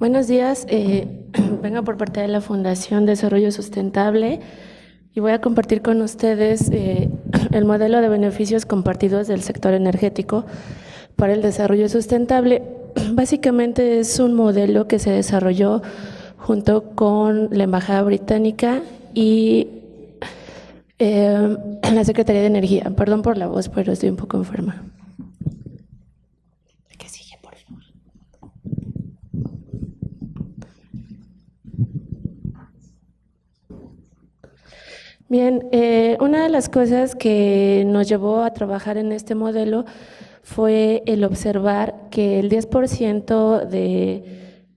Buenos días, vengo por parte de la Fundación Desarrollo Sustentable y voy a compartir con ustedes el modelo de beneficios compartidos del sector energético para el desarrollo sustentable. Básicamente es un modelo que se desarrolló junto con la Embajada Británica y la Secretaría de Energía. Perdón por la voz, pero estoy un poco enferma. ¿Qué sigue, por favor? Bien, una de las cosas que nos llevó a trabajar en este modelo fue el observar que el 10% de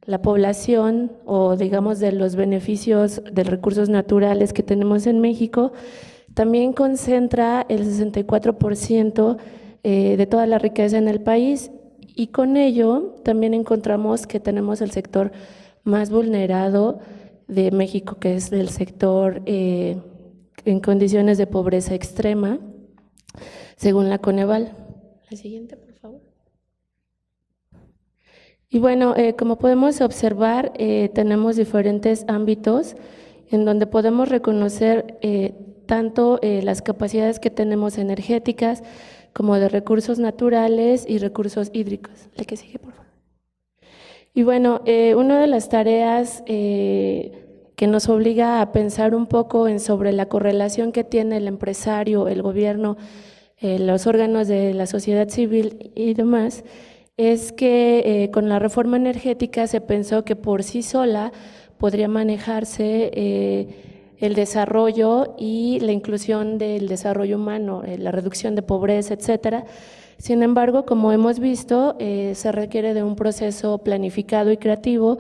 la población o digamos de los beneficios de recursos naturales que tenemos en México también concentra el 64% de toda la riqueza en el país, y con ello también encontramos que tenemos el sector más vulnerado de México, que es el sector en condiciones de pobreza extrema, según la Coneval. La siguiente, por favor. Y bueno, como podemos observar, tenemos diferentes ámbitos en donde podemos reconocer tanto las capacidades que tenemos energéticas como de recursos naturales y recursos hídricos. La que sigue, por favor. Y bueno, una de las tareas que nos obliga a pensar un poco sobre la correlación que tiene el empresario, el gobierno, los órganos de la sociedad civil y demás, es que con la reforma energética se pensó que por sí sola podría manejarse el desarrollo y la inclusión del desarrollo humano, la reducción de pobreza, etcétera. Sin embargo, como hemos visto, se requiere de un proceso planificado y creativo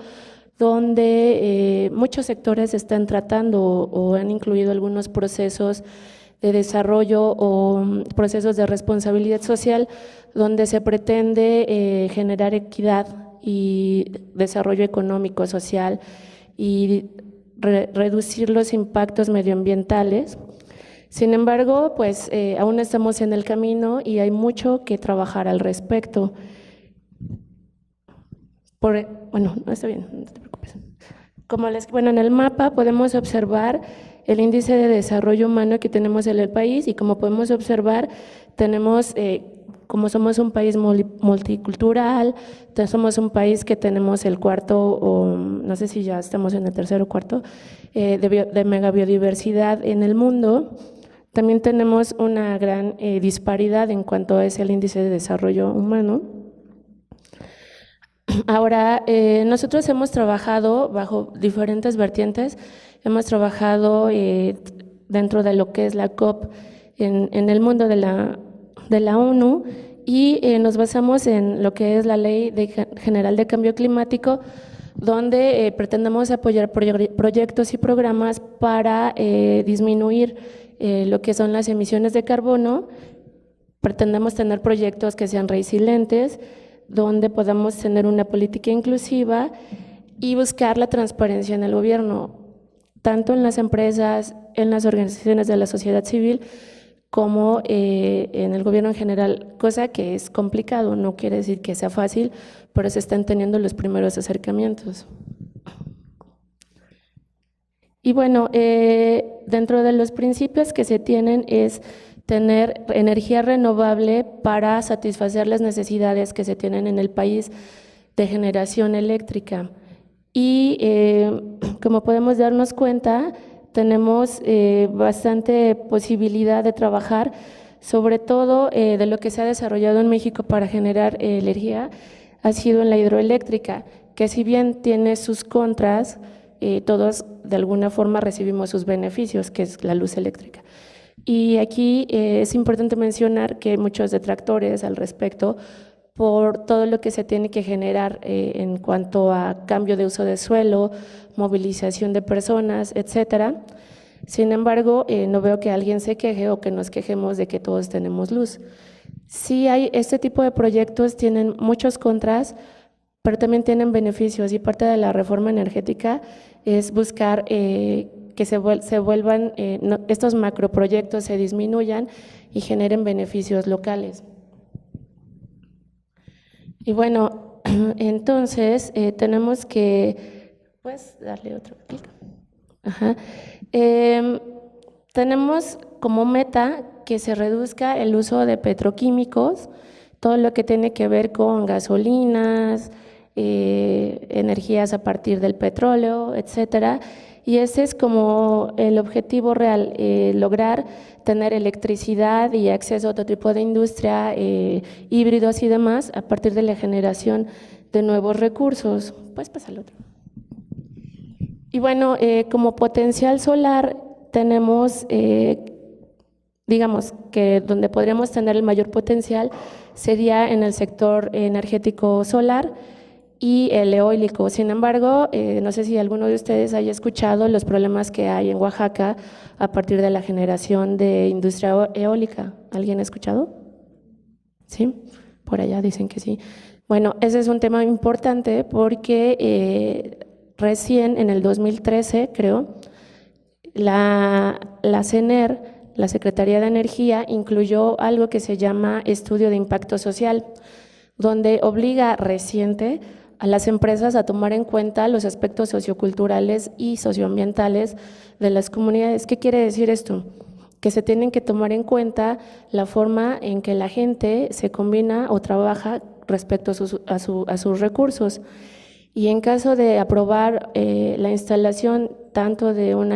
donde muchos sectores están tratando o han incluido algunos procesos de desarrollo o procesos de responsabilidad social donde se pretende generar equidad y desarrollo económico, social y reducir los impactos medioambientales. Sin embargo, pues aún estamos en el camino y hay mucho que trabajar al respecto. Bueno, no está bien, no te preocupes. Bueno, en el mapa podemos observar el índice de desarrollo humano que tenemos en el país, y como podemos observar, tenemos, como somos un país multicultural, somos un país que tenemos el cuarto, o no sé si ya estamos en el tercer o cuarto, de megabiodiversidad en el mundo. También tenemos una gran disparidad en cuanto a el índice de desarrollo humano. Ahora, nosotros hemos trabajado bajo diferentes vertientes, hemos trabajado dentro de lo que es la COP en el mundo de la ONU, y nos basamos en lo que es la Ley General de Cambio Climático, donde pretendemos apoyar proyectos y programas para disminuir lo que son las emisiones de carbono. Pretendemos tener proyectos que sean resilientes, donde podamos tener una política inclusiva y buscar la transparencia en el gobierno, tanto en las empresas, en las organizaciones de la sociedad civil, como en el gobierno en general, cosa que es complicado, no quiere decir que sea fácil, pero se están teniendo los primeros acercamientos. Y bueno, dentro de los principios que se tienen es tener energía renovable para satisfacer las necesidades que se tienen en el país de generación eléctrica. Y como podemos darnos cuenta, tenemos bastante posibilidad de trabajar, sobre todo de lo que se ha desarrollado en México para generar energía, ha sido en la hidroeléctrica, que si bien tiene sus contras, todos de alguna forma recibimos sus beneficios, que es la luz eléctrica. Y aquí es importante mencionar que hay muchos detractores al respecto por todo lo que se tiene que generar en cuanto a cambio de uso de suelo, movilización de personas, etcétera. Sin embargo, no veo que alguien se queje o que nos quejemos de que todos tenemos luz. Sí hay este tipo de proyectos, tienen muchos contras, pero también tienen beneficios, y parte de la reforma energética es buscar que se vuelvan, estos macroproyectos se disminuyan y generen beneficios locales. Y bueno, Entonces, tenemos que, pues, darle otro clic. Ajá. Tenemos como meta que se reduzca el uso de petroquímicos, todo lo que tiene que ver con gasolinas, energías a partir del petróleo, etcétera. Y ese es como el objetivo real, lograr tener electricidad y acceso a otro tipo de industria, híbridos y demás, a partir de la generación de nuevos recursos. Puedes pasar al otro. Y bueno, como potencial solar tenemos, digamos, que donde podríamos tener el mayor potencial sería en el sector energético solar y el eólico. Sin embargo, no sé si alguno de ustedes haya escuchado los problemas que hay en Oaxaca a partir de la generación de industria eólica. ¿Alguien ha escuchado? ¿Sí? Por allá dicen que sí. Bueno, ese es un tema importante porque recién en el 2013, creo, la CENER, la Secretaría de Energía, incluyó algo que se llama estudio de impacto social, donde obliga reciente a las empresas a tomar en cuenta los aspectos socioculturales y socioambientales de las comunidades. ¿Qué quiere decir esto? Que se tienen que tomar en cuenta la forma en que la gente se combina o trabaja respecto a sus recursos. Y en caso de aprobar la instalación tanto de un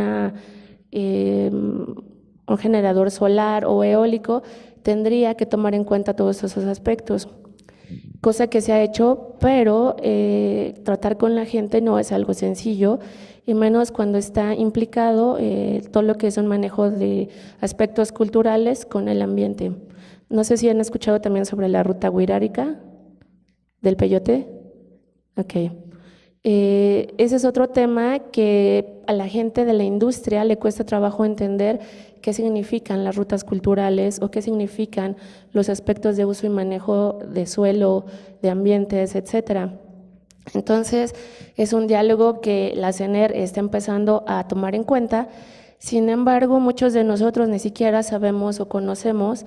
generador solar o eólico, tendría que tomar en cuenta todos esos aspectos, cosa que se ha hecho, pero tratar con la gente no es algo sencillo, y menos cuando está implicado todo lo que es un manejo de aspectos culturales con el ambiente. No sé si han escuchado también sobre la ruta huirárica del peyote. Ok. Ese es otro tema que a la gente de la industria le cuesta trabajo entender qué significan las rutas culturales o qué significan los aspectos de uso y manejo de suelo, de ambientes, etcétera. Entonces, es un diálogo que la CENER está empezando a tomar en cuenta. Sin embargo, muchos de nosotros ni siquiera sabemos o conocemos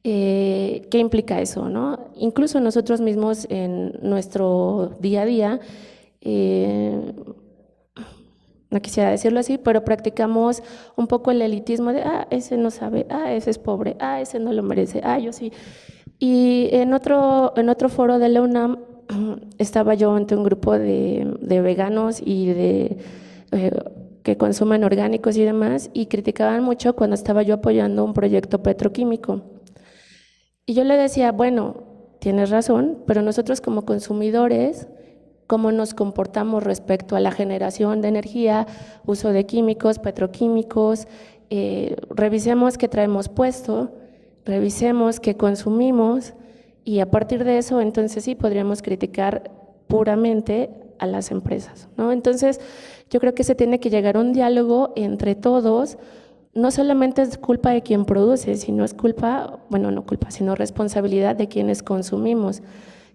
qué implica eso, ¿no? Incluso nosotros mismos en nuestro día a día, no quisiera decirlo así, pero practicamos un poco el elitismo de, ese no sabe, ese es pobre, ese no lo merece, yo sí. Y en otro foro de la UNAM estaba yo ante un grupo de veganos y de que consumen orgánicos y demás, y criticaban mucho cuando estaba yo apoyando un proyecto petroquímico. Y yo le decía, bueno, tienes razón, pero nosotros como consumidores, ¿cómo nos comportamos respecto a la generación de energía, uso de químicos, petroquímicos? Revisemos qué traemos puesto, revisemos qué consumimos, y a partir de eso, entonces sí podríamos criticar puramente a las empresas, ¿no? Entonces, yo creo que se tiene que llegar a un diálogo entre todos. No solamente es culpa de quien produce, sino es culpa, bueno, no culpa, sino responsabilidad de quienes consumimos.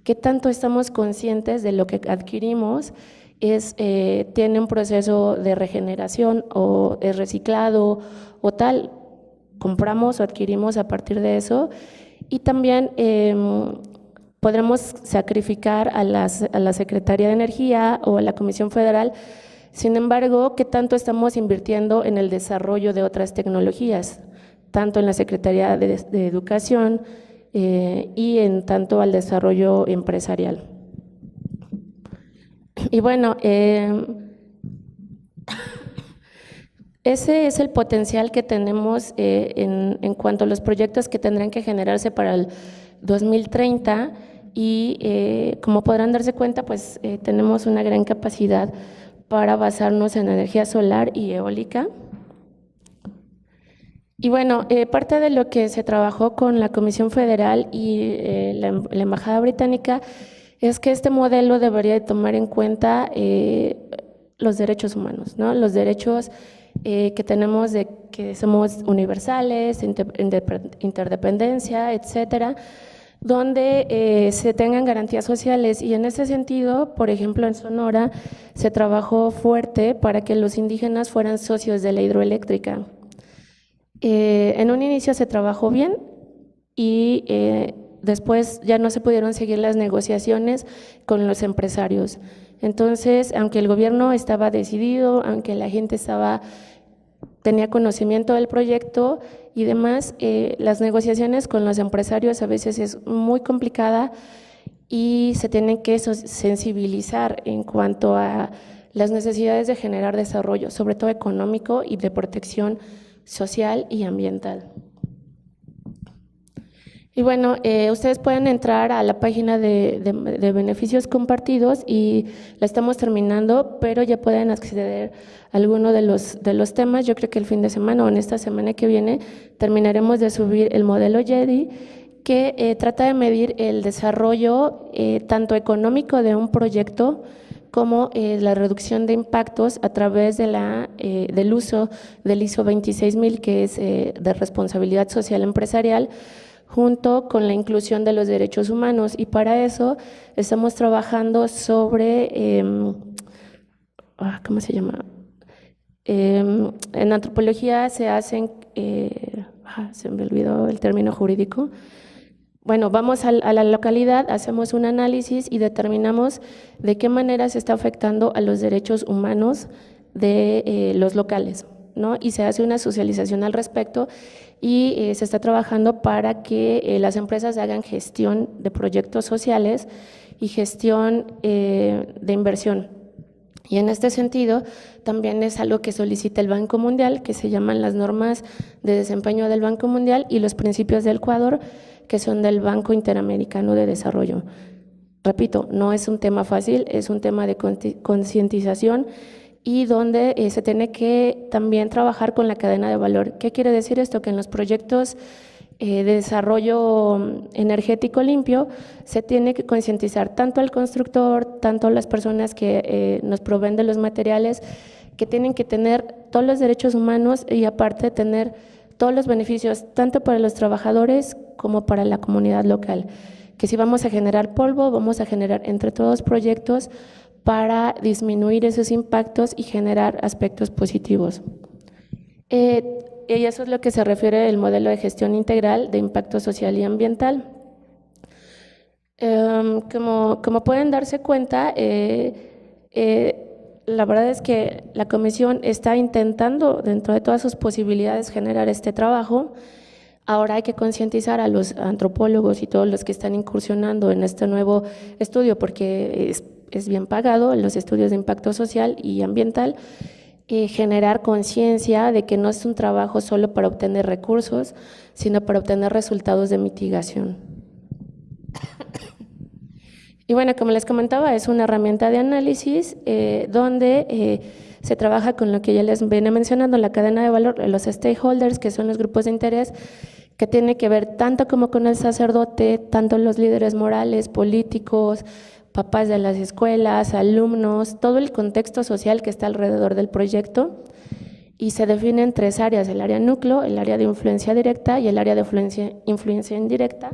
¿Qué tanto estamos conscientes de lo que adquirimos tiene un proceso de regeneración o es reciclado o tal? Compramos o adquirimos a partir de eso, y también podremos sacrificar a la Secretaría de Energía o a la Comisión Federal. Sin embargo, ¿qué tanto estamos invirtiendo en el desarrollo de otras tecnologías? Tanto en la Secretaría de Educación y en tanto al desarrollo empresarial. Y bueno, ese es el potencial que tenemos en cuanto a los proyectos que tendrán que generarse para el 2030, y como podrán darse cuenta, pues tenemos una gran capacidad para basarnos en energía solar y eólica. Y bueno, parte de lo que se trabajó con la Comisión Federal y la Embajada Británica es que este modelo debería de tomar en cuenta los derechos humanos, ¿no? Los derechos que tenemos de que somos universales, interdependencia, etcétera, donde se tengan garantías sociales. Y en ese sentido, por ejemplo, en Sonora se trabajó fuerte para que los indígenas fueran socios de la hidroeléctrica. En un inicio se trabajó bien y después ya no se pudieron seguir las negociaciones con los empresarios. Entonces, aunque el gobierno estaba decidido, aunque la gente tenía conocimiento del proyecto y demás, las negociaciones con los empresarios a veces es muy complicada y se tienen que sensibilizar en cuanto a las necesidades de generar desarrollo, sobre todo económico y de protección social y ambiental. Y bueno, ustedes pueden entrar a la página de beneficios compartidos y la estamos terminando, pero ya pueden acceder a alguno de los temas. Yo creo que el fin de semana o en esta semana que viene terminaremos de subir el modelo JEDI, que trata de medir el desarrollo tanto económico de un proyecto como la reducción de impactos a través del uso del ISO 26000, que es de responsabilidad social empresarial, junto con la inclusión de los derechos humanos. Y para eso estamos trabajando sobre, ¿cómo se llama? En antropología se hacen, se me olvidó el término jurídico. Bueno, vamos a la localidad, hacemos un análisis y determinamos de qué manera se está afectando a los derechos humanos de los locales, ¿no? Y se hace una socialización al respecto y se está trabajando para que las empresas hagan gestión de proyectos sociales y gestión de inversión. Y en este sentido, también es algo que solicita el Banco Mundial, que se llaman las normas de desempeño del Banco Mundial y los principios del Ecuador, que son del Banco Interamericano de Desarrollo. Repito, no es un tema fácil, es un tema de concientización y donde se tiene que también trabajar con la cadena de valor. ¿Qué quiere decir esto? Que en los proyectos de desarrollo energético limpio se tiene que concientizar tanto al constructor, tanto a las personas que nos proveen de los materiales, que tienen que tener todos los derechos humanos y aparte tener todos los beneficios, tanto para los trabajadores como para la comunidad local. Que si vamos a generar polvo, vamos a generar entre todos proyectos para disminuir esos impactos y generar aspectos positivos. Y eso es lo que se refiere al modelo de gestión integral de impacto social y ambiental. Como pueden darse cuenta, la verdad es que la comisión está intentando, dentro de todas sus posibilidades, generar este trabajo. Ahora hay que concientizar a los antropólogos y todos los que están incursionando en este nuevo estudio, porque es bien pagado, los estudios de impacto social y ambiental, generar conciencia de que no es un trabajo solo para obtener recursos, sino para obtener resultados de mitigación. Y bueno, como les comentaba, es una herramienta de análisis donde se trabaja con lo que ya les venía mencionando, la cadena de valor, los stakeholders, que son los grupos de interés, que tiene que ver tanto como con el sacerdote, tanto los líderes morales, políticos, papás de las escuelas, alumnos, todo el contexto social que está alrededor del proyecto, y se definen tres áreas: el área núcleo, el área de influencia directa y el área de influencia indirecta,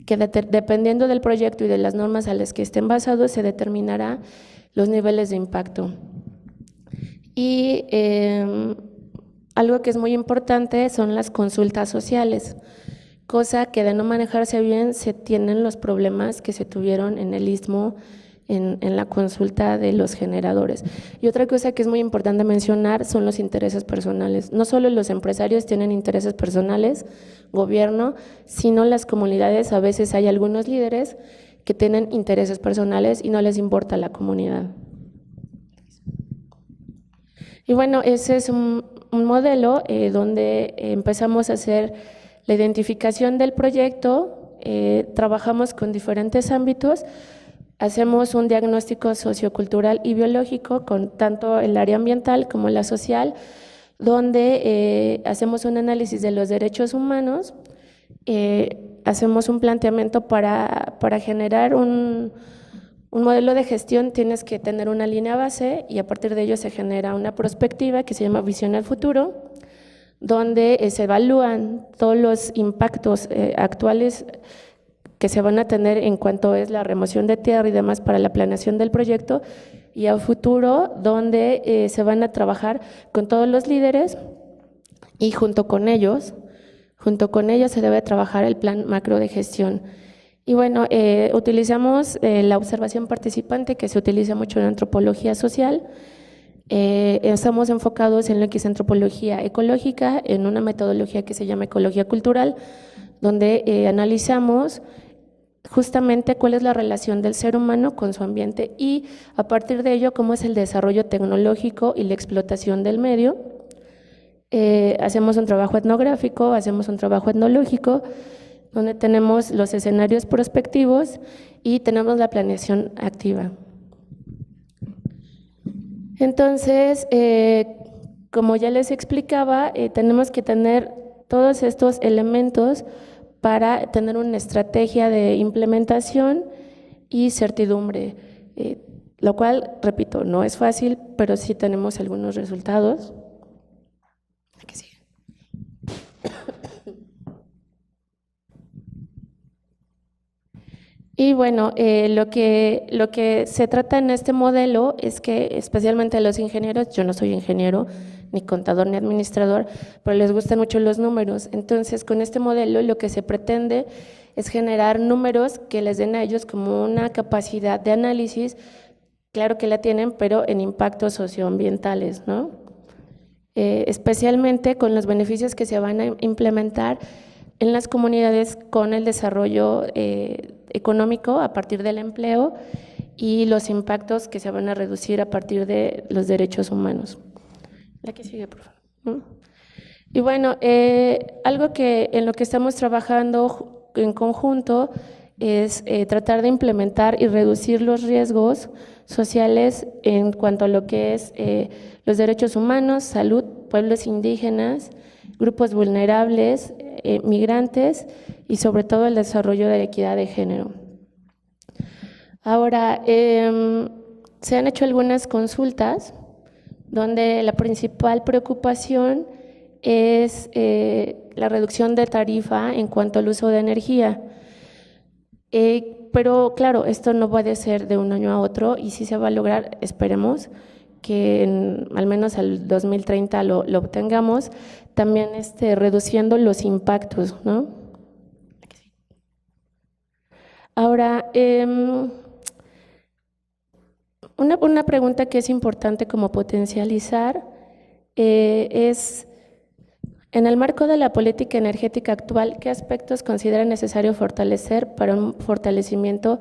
que dependiendo del proyecto y de las normas a las que estén basados, se determinará los niveles de impacto. Y algo que es muy importante son las consultas sociales, cosa que de no manejarse bien se tienen los problemas que se tuvieron en el Istmo en la consulta de los generadores. Y otra cosa que es muy importante mencionar son los intereses personales. No solo los empresarios tienen intereses personales, gobierno, sino las comunidades. A veces hay algunos líderes que tienen intereses personales y no les importa la comunidad. Y bueno, ese es un modelo donde empezamos a hacer la identificación del proyecto, trabajamos con diferentes ámbitos, hacemos un diagnóstico sociocultural y biológico con tanto el área ambiental como la social, donde hacemos un análisis de los derechos humanos, hacemos un planteamiento para generar un modelo de gestión. Tienes que tener una línea base y a partir de ello se genera una perspectiva que se llama visión al futuro, donde se evalúan todos los impactos actuales que se van a tener en cuanto es la remoción de tierra y demás para la planeación del proyecto, y a futuro donde se van a trabajar con todos los líderes y junto con ellos Junto con ello se debe trabajar el plan macro de gestión. Y bueno, utilizamos la observación participante, que se utiliza mucho en antropología social. Estamos enfocados en lo que es antropología ecológica, en una metodología que se llama ecología cultural, donde analizamos justamente cuál es la relación del ser humano con su ambiente y a partir de ello cómo es el desarrollo tecnológico y la explotación del medio. Hacemos un trabajo etnográfico, hacemos un trabajo etnológico, donde tenemos los escenarios prospectivos y tenemos la planeación activa. Entonces, como ya les explicaba, tenemos que tener todos estos elementos para tener una estrategia de implementación y certidumbre, lo cual, repito, no es fácil, pero sí tenemos algunos resultados. ¿Qué sigue? Y bueno, lo que se trata en este modelo es que especialmente los ingenieros, yo no soy ingeniero, ni contador, ni administrador, pero les gustan mucho los números. Entonces, con este modelo lo que se pretende es generar números que les den a ellos como una capacidad de análisis, claro que la tienen, pero en impactos socioambientales, ¿no? Especialmente con los beneficios que se van a implementar en las comunidades con el desarrollo económico a partir del empleo y los impactos que se van a reducir a partir de los derechos humanos. La que sigue, por favor. Y bueno, algo que en lo que estamos trabajando en conjunto es tratar de implementar y reducir los riesgos sociales en cuanto a lo que es los derechos humanos, salud, pueblos indígenas, grupos vulnerables, migrantes y sobre todo el desarrollo de la equidad de género. Ahora, se han hecho algunas consultas donde la principal preocupación es la reducción de tarifa en cuanto al uso de energía. Pero claro, esto no puede ser de un año a otro y sí se va a lograr, esperemos, que al menos al 2030 lo obtengamos, también reduciendo los impactos, ¿no? Ahora, una pregunta que es importante como potencializar es, en el marco de la política energética actual, ¿qué aspectos considera necesario fortalecer para un fortalecimiento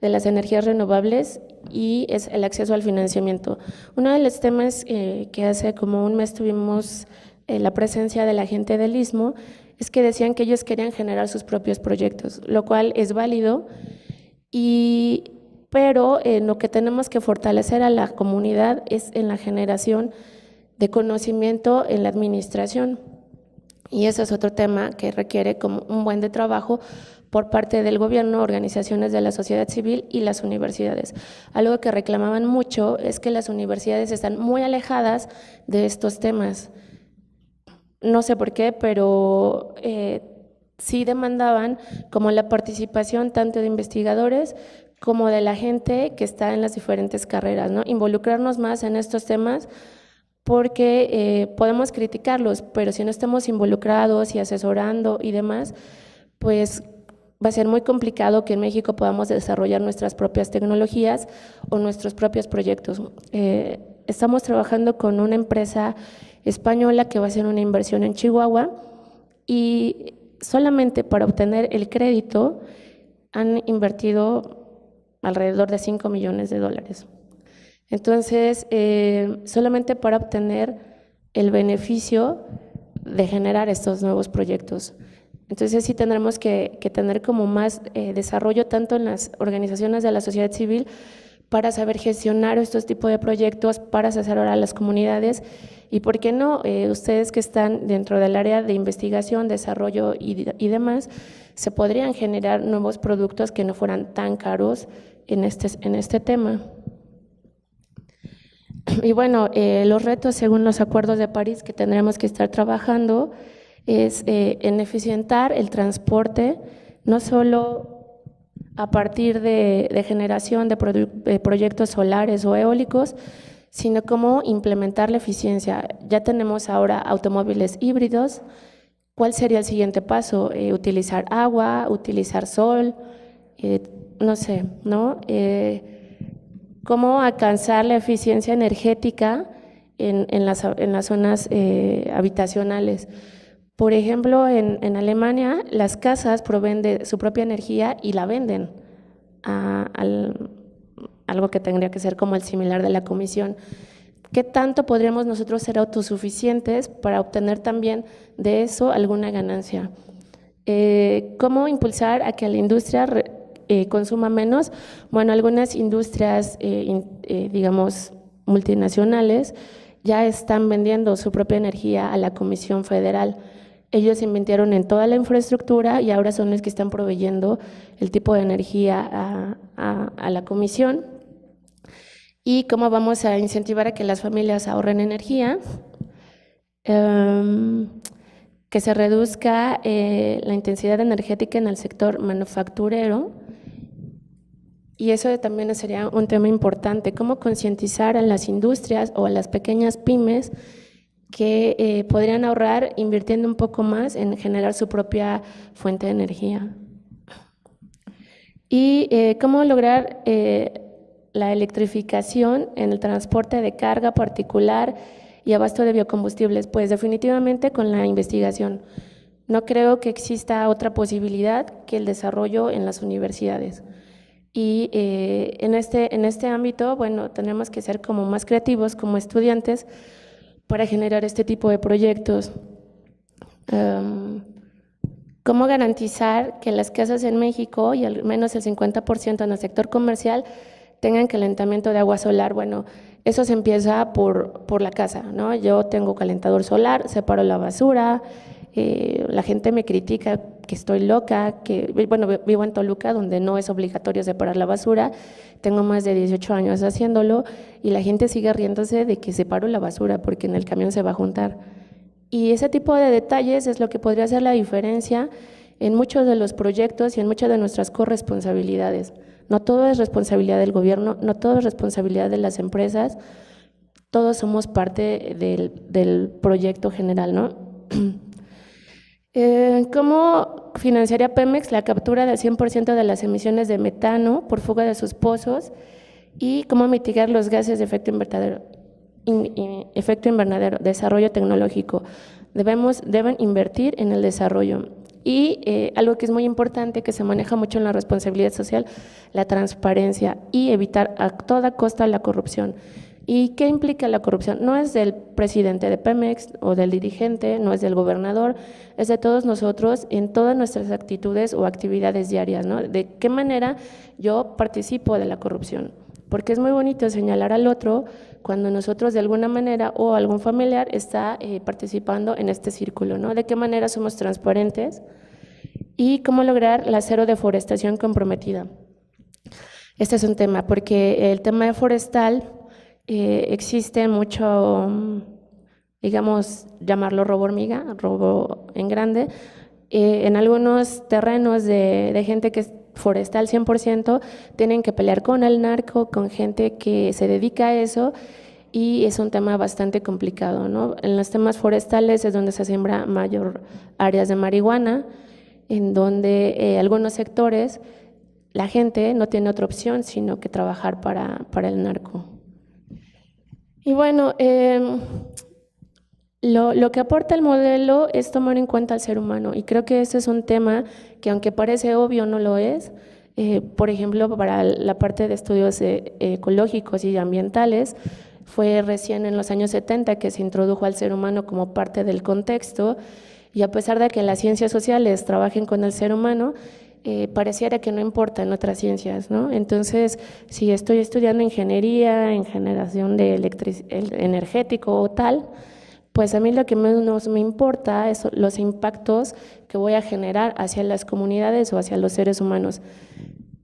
de las energías renovables y es el acceso al financiamiento? Uno de los temas que hace como un mes tuvimos la presencia de la gente del Istmo es que decían que ellos querían generar sus propios proyectos, lo cual es válido, pero lo que tenemos que fortalecer a la comunidad es en la generación de conocimiento en la administración. Y ese es otro tema que requiere como un buen de trabajo por parte del gobierno, organizaciones de la sociedad civil y las universidades. Algo que reclamaban mucho es que las universidades están muy alejadas de estos temas. No sé por qué, pero sí demandaban como la participación tanto de investigadores como de la gente que está en las diferentes carreras, ¿no? Involucrarnos más en estos temas porque podemos criticarlos, pero si no estamos involucrados y asesorando y demás, pues va a ser muy complicado que en México podamos desarrollar nuestras propias tecnologías o nuestros propios proyectos. Estamos trabajando con una empresa española que va a hacer una inversión en Chihuahua y solamente para obtener el crédito han invertido alrededor de $5 millones. Entonces, solamente para obtener el beneficio de generar estos nuevos proyectos. Entonces, sí tendremos que tener como más desarrollo tanto en las organizaciones de la sociedad civil para saber gestionar estos tipos de proyectos, para asesorar a las comunidades y, ¿por qué no? Ustedes que están dentro del área de investigación, desarrollo y demás, se podrían generar nuevos productos que no fueran tan caros en este tema. Y bueno, los retos según los acuerdos de París que tendremos que estar trabajando es en eficientar el transporte, no solo a partir de generación de proyectos solares o eólicos, sino cómo implementar la eficiencia. Ya tenemos ahora automóviles híbridos ¿Cuál sería el siguiente paso? ¿Utilizar agua, utilizar sol? No sé, ¿no? ¿Cómo alcanzar la eficiencia energética en las zonas habitacionales? Por ejemplo, en Alemania las casas proveen de su propia energía y la venden a algo que tendría que ser como el similar de la comisión. ¿Qué tanto podríamos nosotros ser autosuficientes para obtener también de eso alguna ganancia? ¿Cómo impulsar a que la industria consuma menos? Bueno, algunas industrias, digamos, multinacionales ya están vendiendo su propia energía a la Comisión Federal. Ellos invirtieron en toda la infraestructura y ahora son los que están proveyendo el tipo de energía a la Comisión. ¿Y cómo vamos a incentivar a que las familias ahorren energía? Que se reduzca la intensidad energética en el sector manufacturero. Y eso también sería un tema importante, cómo concientizar a las industrias o a las pequeñas pymes que podrían ahorrar invirtiendo un poco más en generar su propia fuente de energía. Y cómo lograr la electrificación en el transporte de carga particular y abasto de biocombustibles. Pues definitivamente con la investigación. No creo que exista otra posibilidad que el desarrollo en las universidades. Y en este ámbito, bueno, tenemos que ser como más creativos como estudiantes para generar este tipo de proyectos. ¿Cómo garantizar que las casas en México y al menos el 50% en el sector comercial tengan calentamiento de agua solar? Bueno, eso se empieza por la casa, ¿no? Yo tengo calentador solar, separo la basura, la gente me critica que estoy loca, que, bueno, vivo en Toluca, donde no es obligatorio separar la basura, tengo más de 18 años haciéndolo y la gente sigue riéndose de que separo la basura porque en el camión se va a juntar. Y ese tipo de detalles es lo que podría hacer la diferencia en muchos de los proyectos y en muchas de nuestras corresponsabilidades. No todo es responsabilidad del gobierno, no todo es responsabilidad de las empresas, todos somos parte del proyecto general, ¿no? ¿Cómo financiaría Pemex la captura del 100% de las emisiones de metano por fuga de sus pozos y cómo mitigar los gases de efecto invernadero? Desarrollo tecnológico. Deben invertir en el desarrollo. Y algo que es muy importante, que se maneja mucho en la responsabilidad social, la transparencia y evitar a toda costa la corrupción. ¿Y qué implica la corrupción? No es del presidente de Pemex o del dirigente, no es del gobernador, es de todos nosotros en todas nuestras actitudes o actividades diarias, ¿no? De qué manera yo participo de la corrupción. Porque es muy bonito señalar al otro cuando nosotros de alguna manera o algún familiar está participando en este círculo, ¿no? De qué manera somos transparentes y cómo lograr la cero deforestación comprometida. Este es un tema, porque el tema forestal existe mucho, digamos, llamarlo robo hormiga, robo en grande, en algunos terrenos de gente que es forestal 100%, tienen que pelear con el narco, con gente que se dedica a eso, y es un tema bastante complicado, ¿no? En los temas forestales es donde se siembra mayor áreas de marihuana, en donde algunos sectores, la gente no tiene otra opción sino que trabajar para el narco. Y bueno, lo que aporta el modelo es tomar en cuenta al ser humano, y creo que ese es un tema que, aunque parece obvio, no lo es. Por ejemplo, para la parte de estudios ecológicos y ambientales, fue recién en los años 70 que se introdujo al ser humano como parte del contexto, y a pesar de que las ciencias sociales trabajen con el ser humano, pareciera que no importa en otras ciencias, ¿no? Entonces, si estoy estudiando ingeniería en generación de energético o tal, pues a mí lo que menos me importa es los impactos que voy a generar hacia las comunidades o hacia los seres humanos,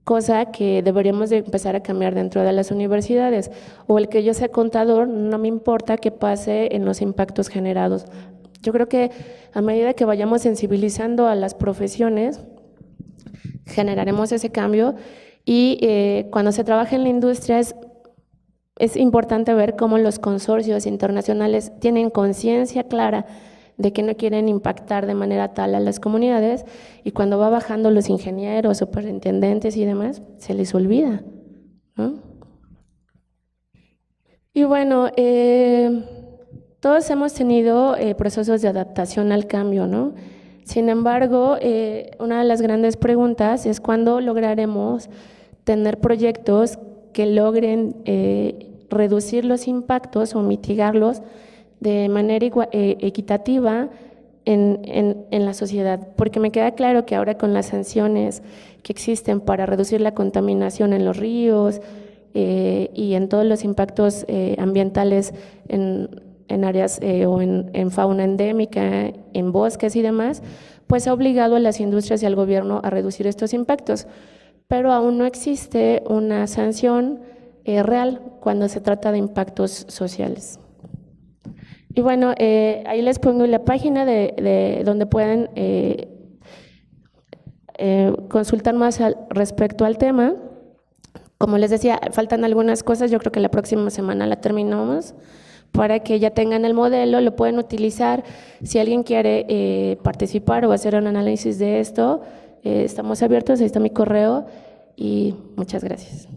cosa que deberíamos de empezar a cambiar dentro de las universidades. O el que yo sea contador, no me importa qué pase en los impactos generados. Yo creo que a medida que vayamos sensibilizando a las profesiones, generaremos ese cambio, y cuando se trabaja en la industria es importante ver cómo los consorcios internacionales tienen conciencia clara de que no quieren impactar de manera tal a las comunidades, y cuando va bajando los ingenieros, superintendentes y demás, se les olvida, ¿no? Y bueno, todos hemos tenido procesos de adaptación al cambio, ¿no? Sin embargo, una de las grandes preguntas es cuándo lograremos tener proyectos que logren reducir los impactos o mitigarlos de manera equitativa en la sociedad, porque me queda claro que ahora con las sanciones que existen para reducir la contaminación en los ríos y en todos los impactos ambientales en áreas o en fauna endémica, en bosques y demás, pues ha obligado a las industrias y al gobierno a reducir estos impactos, pero aún no existe una sanción real cuando se trata de impactos sociales. Y bueno, ahí les pongo la página de donde pueden consultar más respecto al tema. Como les decía, faltan algunas cosas, yo creo que la próxima semana la terminamos, para que ya tengan el modelo, lo pueden utilizar. Si alguien quiere participar o hacer un análisis de esto, estamos abiertos, ahí está mi correo y muchas gracias.